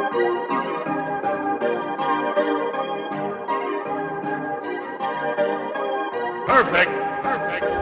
Perfect. Perfect.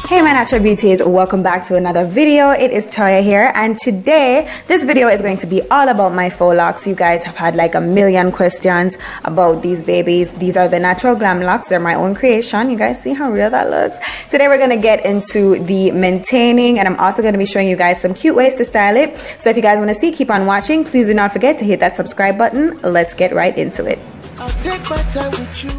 Hey my natural beauties, welcome back to another video. It is Toya here, and today this video is going to be all about my faux locks. You guys have had like a million questions about these babies. These are the Natural Glam Locks. They're my own creation. You guys see how real that looks? Today we're going to get into the maintaining, and I'm also going to be showing you guys some cute ways to style it. So if you guys want to see, keep on watching. Please do not forget to hit that subscribe button. Let's get right into it. I'll take my time with you.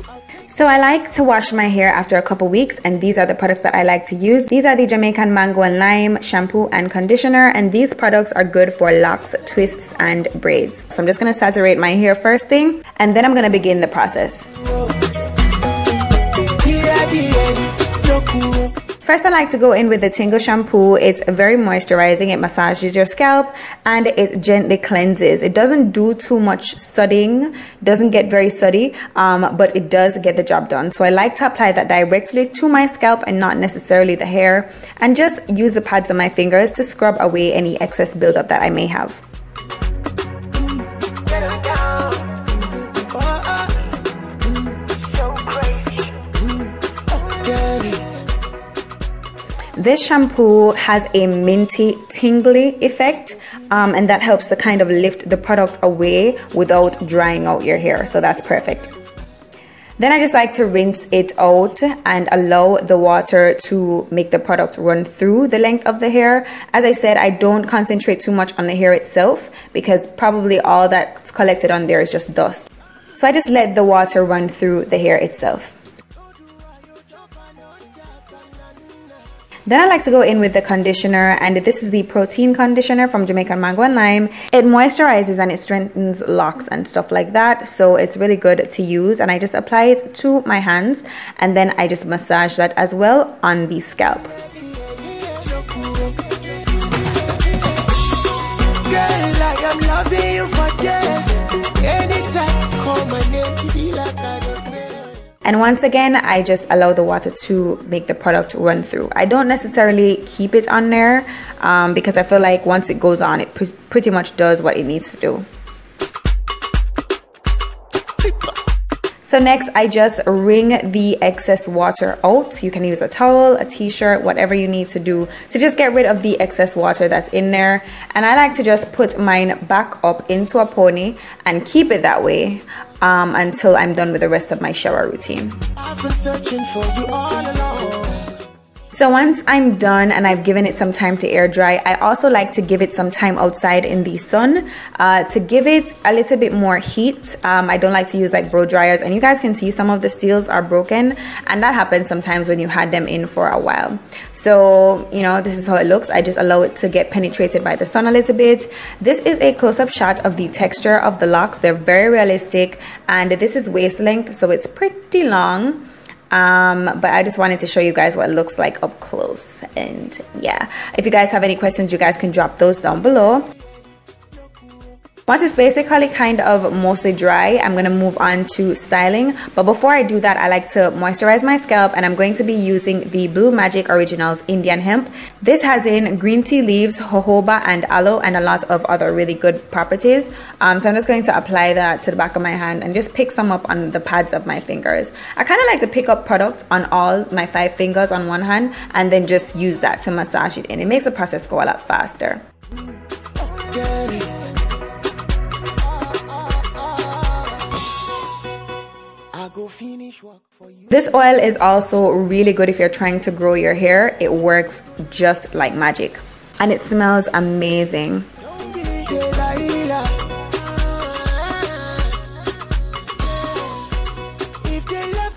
So I like to wash my hair after a couple weeks, and these are the products that I like to use. These are the Jamaican Mango and Lime shampoo and conditioner, and these products are good for locks, twists, and braids. So I'm just going to saturate my hair first thing, and then I'm going to begin the process. First, I like to go in with the Tingle shampoo. It's very moisturizing. It massages your scalp and it gently cleanses. It doesn't do too much sudding, doesn't get very suddy, but it does get the job done. So I like to apply that directly to my scalp and not necessarily the hair, and just use the pads of my fingers to scrub away any excess buildup that I may have. This shampoo has a minty, tingly effect, and that helps to kind of lift the product away without drying out your hair. So that's perfect. Then I just like to rinse it out and allow the water to make the product run through the length of the hair. As I said, I don't concentrate too much on the hair itself because probably all that's collected on there is just dust. So I just let the water run through the hair itself. Then I like to go in with the conditioner, and this is the protein conditioner from Jamaican Mango and Lime. It moisturizes and it strengthens locks and stuff like that, so it's really good to use. And I just apply it to my hands, and then I just massage that as well on the scalp. And once again, I just allow the water to make the product run through. I don't necessarily keep it on there because I feel like once it goes on, it pretty much does what it needs to do. So next, I just wring the excess water out. You can use a towel, a t-shirt, whatever you need to do to just get rid of the excess water that's in there. And I like to just put mine back up into a pony and keep it that way until I'm done with the rest of my shower routine. I've been searching for you all along. So once I'm done and I've given it some time to air dry, I also like to give it some time outside in the sun to give it a little bit more heat. I don't like to use like blow dryers, and you guys can see some of the steels are broken, and that happens sometimes when you had them in for a while. So, you know, this is how it looks. I just allow it to get penetrated by the sun a little bit. This is a close-up shot of the texture of the locks. They're very realistic, and this is waist length, so it's pretty long. But I just wanted to show you guys what it looks like up close. And yeah, if you guys have any questions, you guys can drop those down below. Once it's basically kind of mostly dry, I'm going to move on to styling. But before I do that, I like to moisturize my scalp, and I'm going to be using the Blue Magic Originals Indian Hemp. This has in green tea leaves, jojoba, and aloe, and a lot of other really good properties. So I'm just going to apply that to the back of my hand and just pick some up on the pads of my fingers. I kind of like to pick up product on all my 5 fingers on one hand and then just use that to massage it in. It makes the process go a lot faster. This oil is also really good if you're trying to grow your hair. It works just like magic, and it smells amazing.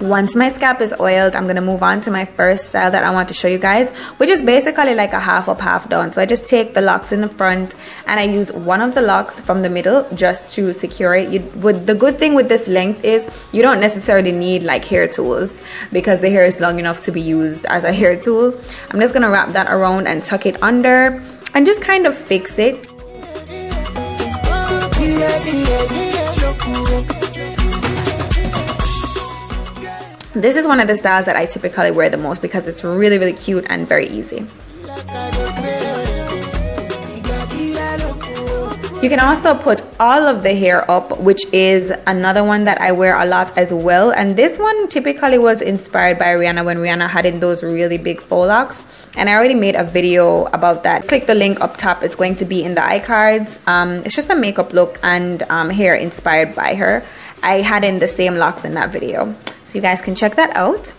Once my scalp is oiled, I'm going to move on to my first style that I want to show you guys, which is basically like a half up, half down. So I just take the locks in the front and I use one of the locks from the middle just to secure it. The good thing with this length is you don't necessarily need like hair tools because the hair is long enough to be used as a hair tool. I'm just going to wrap that around and tuck it under and just kind of fix it. This is one of the styles that I typically wear the most because it's really, really cute and very easy. You can also put all of the hair up, which is another one that I wear a lot as well. And this one typically was inspired by Rihanna when Rihanna had in those really big faux locks. And I already made a video about that. Click the link up top. It's going to be in the iCards. It's just a makeup look and hair inspired by her. I had in the same locks in that video. So you guys can check that out.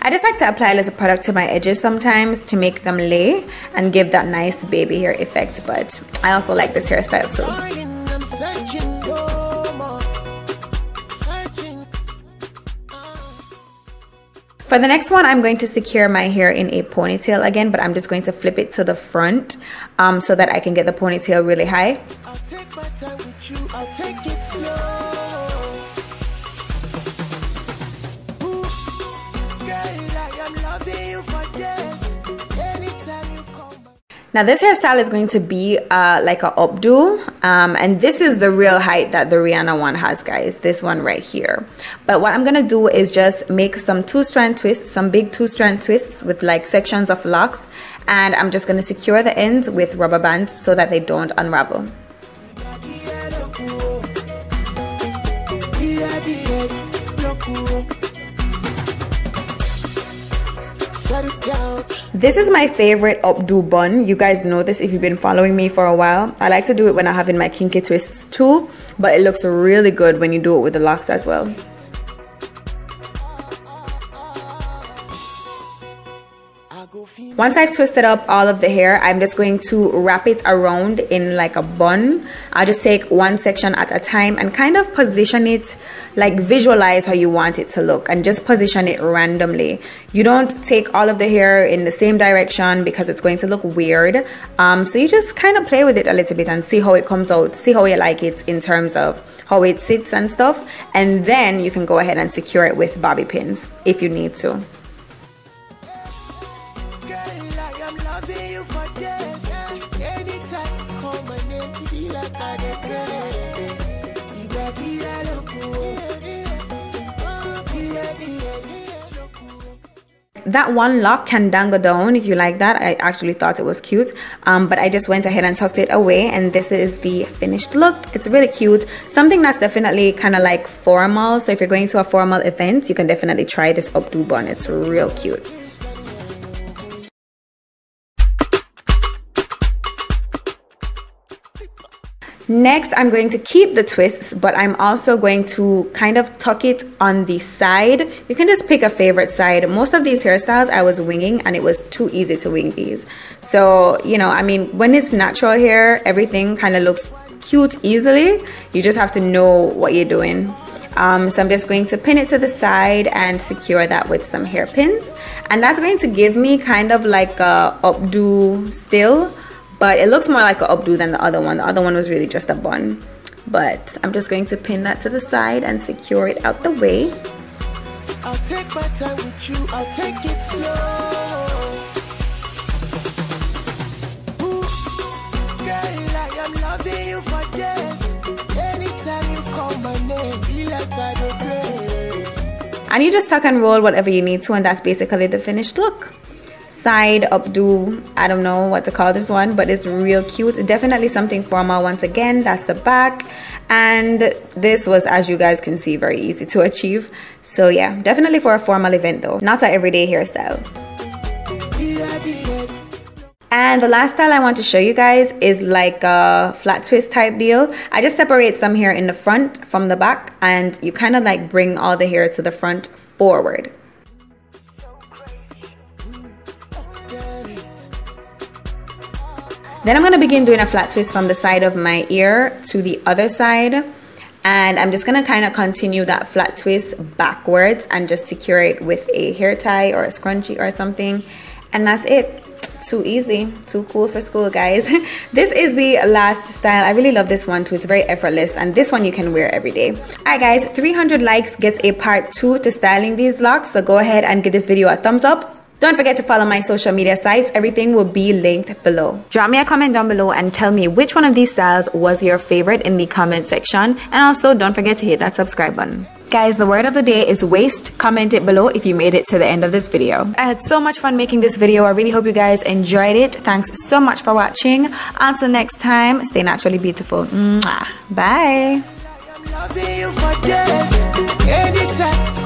I just like to apply a little product to my edges sometimes to make them lay and give that nice baby hair effect. But I also like this hairstyle too. For the next one, I'm going to secure my hair in a ponytail again, but I'm just going to flip it to the front so that I can get the ponytail really high. I'll take my time with you, I'll take it slow. Now this hairstyle is going to be like a updo, and this is the real height that the Rihanna one has, guys, this one right here. But what I'm gonna do is just make some two-strand twists, some big two-strand twists with like sections of locks, and I'm just gonna secure the ends with rubber bands so that they don't unravel. This is my favorite updo bun. You guys know this if you've been following me for a while. I like to do it when I'm having my kinky twists too, but it looks really good when you do it with the locks as well. Once I've twisted up all of the hair, I'm just going to wrap it around in like a bun. I'll just take one section at a time and kind of position it, like visualize how you want it to look and just position it randomly. You don't take all of the hair in the same direction because it's going to look weird. So you just kind of play with it a little bit and see how it comes out, see how you like it in terms of how it sits and stuff. And then you can go ahead and secure it with bobby pins if you need to. That one lock can dangle down if you like that. I actually thought it was cute, but I just went ahead and tucked it away, and this is the finished look. It's really cute, something that's definitely kind of like formal. So if you're going to a formal event, you can definitely try this updo bun. It's real cute. Next, I'm going to keep the twists, but I'm also going to kind of tuck it on the side. You can just pick a favorite side. Most of these hairstyles I was winging, and it was too easy to wing these. So, you know, I mean, when it's natural hair, everything kind of looks cute easily. You just have to know what you're doing. So I'm just going to pin it to the side and secure that with some hairpins. And that's going to give me kind of like a updo still. But it looks more like an updo than the other one. The other one was really just a bun. But I'm just going to pin that to the side and secure it out the way. I'll take my time with you, I'll take it slow. Ooh, girl, I am loving you for this. Anytime you call my name, be like I do grace. And you just tuck and roll whatever you need to, and that's basically the finished look. Side updo, I don't know what to call this one, but it's real cute. Definitely something formal. Once again, that's the back, and this was, as you guys can see, very easy to achieve. So yeah, definitely for a formal event though, not an everyday hairstyle. And the last style I want to show you guys is like a flat twist type deal. I just separate some hair in the front from the back, and you kind of like bring all the hair to the front forward. Then I'm going to begin doing a flat twist from the side of my ear to the other side. and I'm just gonna kind of continue that flat twist backwards and just secure it with a hair tie or a scrunchie or something, and that's it. Too easy, too cool for school, guys. This is the last style. I really love this one too. It's very effortless, and this one you can wear every day. Alright guys, 300 likes gets a part 2 to styling these locks, so go ahead and give this video a thumbs up. Don't forget to follow my social media sites. Everything will be linked below. Drop me a comment down below and tell me which one of these styles was your favorite in the comment section. And also don't forget to hit that subscribe button. Guys, the word of the day is waist. Comment it below if you made it to the end of this video. I had so much fun making this video. I really hope you guys enjoyed it. Thanks so much for watching. Until next time, stay naturally beautiful. Mwah. Bye. I'm loving you for days, anytime.